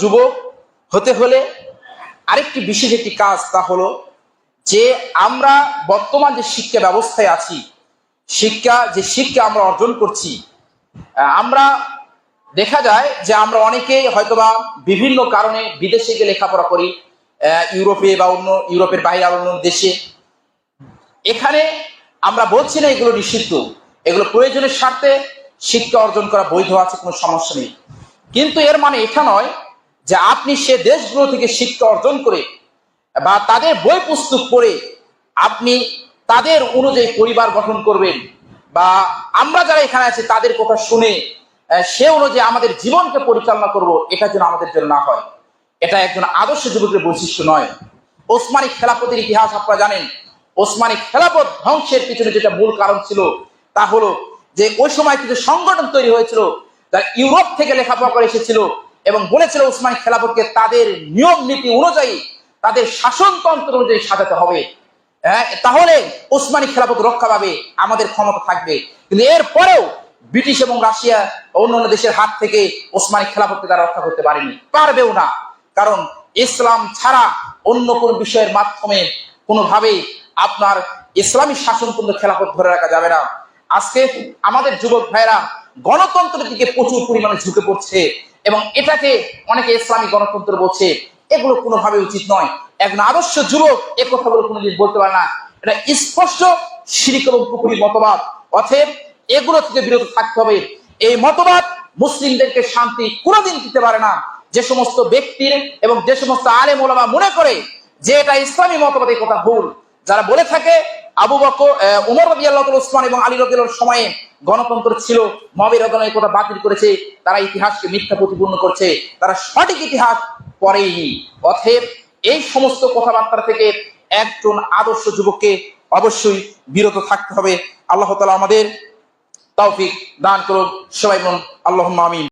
যুবক হতে হলে আরেকটি বিশেষ একটি কাজ, তা হলো যে আমরা বর্তমান যে শিক্ষা ব্যবস্থায় আছি, শিক্ষা আমরা অর্জন করছি, আমরা দেখা যায় যে আমরা অনেকেই হয়তোবা বিভিন্ন কারণে বিদেশে গিয়ে লেখাপড়া করি, ইউরোপে বা অন্য ইউরোপের বাইরে অন্য দেশে। এখানে আমরা বলছি না এগুলো নিষিদ্ধ, এগুলো প্রয়োজনের স্বার্থে শিক্ষা অর্জন করা বৈধ আছে, কোনো সমস্যা নেই। কিন্তু এর মানে এটা নয় যে আপনি সে দেশগুলো থেকে শিক্ষা অর্জন করে বা তাদের বই পুস্তক পড়ে আপনি তাদের অনুযায়ী পরিবার গঠন করবেন, বা আমরা যারা এখানে আছি তাদের কথা শুনে সে অনুযায়ী আমাদের জীবনকে পরিচালনা করব, এটা যেন আমাদের জন্য না হয়। এটা একজন আদর্শ যুবকের বৈশিষ্ট্য নয়। ওসমানী খেলাফতের ইতিহাস আপনারা জানেন। ওসমানী খেলাফত ধ্বংসের পিছনে যেটা মূল কারণ ছিল তা হলো যে ওই সময় কিছু সংগঠন তৈরি হয়েছিল যারা ইউরোপ থেকে লেখাপড়া করে এসেছিল এবং বলেছিল ওসমানী খেলাফতকে তাদের নিয়ম নীতি অনুযায়ী, তাদের শাসনতন্ত্র অনুযায়ী সাজাতে হবে, তাহলে ওসমানী খেলাফত রক্ষা পাবে, আমাদের ক্ষমতা থাকবে। কিন্তু এরপরেও ব্রিটিশ এবং রাশিয়া অন্যান্য দেশের হাত থেকে ওসমানী খেলাফতকে তারা রক্ষা করতে পারেনি, পারবেও না। কারণ ইসলাম ছাড়া অন্য কোন বিষয়ের মাধ্যমে কোনোভাবেই আপনার ইসলামী শাসনতন্ত্র খেলাফত ধরে রাখা যাবে না। আজকে আমাদের যুবক ভাইরা গণতন্ত্রের দিকে প্রচুর পরিমাণে ঝুঁকে পড়ছে এবং এটাকে অনেকে ইসলামী গণতন্ত্র বলছে। এগুলো কোনোভাবে উচিত নয়। একজন আদর্শ যুবক এ কথাগুলো কোনোদিন বলতে পারে না। এটা স্পষ্ট শিরক এবং কুফরি মতবাদ। অতএব এগুলো থেকে বিরত থাকতে হবে। এই মতবাদ মুসলিমদেরকে শান্তি কোনোদিন দিতে পারে না। যে সমস্ত ব্যক্তির এবং যে সমস্ত আলেম ওলামা মনে করে যে এটা ইসলামী মতবাদ, এই কথা ভুল। যারা বলে থাকে আবু বকর, উমর রাদিয়াল্লাহু তাআলা, ওসমান এবং আলী রাদিয়াল্লাহু সময়ে গণতন্ত্র ছিল, মহাবীর রাদিয়াল্লাহু কথা বাতিল করেছে, তারা ইতিহাসকে মিথ্যা প্রতিপূর্ণ করছে, তারা সঠিক ইতিহাস পড়েইনি। অতএব এই সমস্ত কথাবার্তা থেকে একজন আদর্শ যুবককে অবশ্যই বিরত থাকতে হবে। আল্লাহ তাআলা আমাদের তৌফিক দান করুন। সবাই বলুন আল্লাহুম্মা আমিন।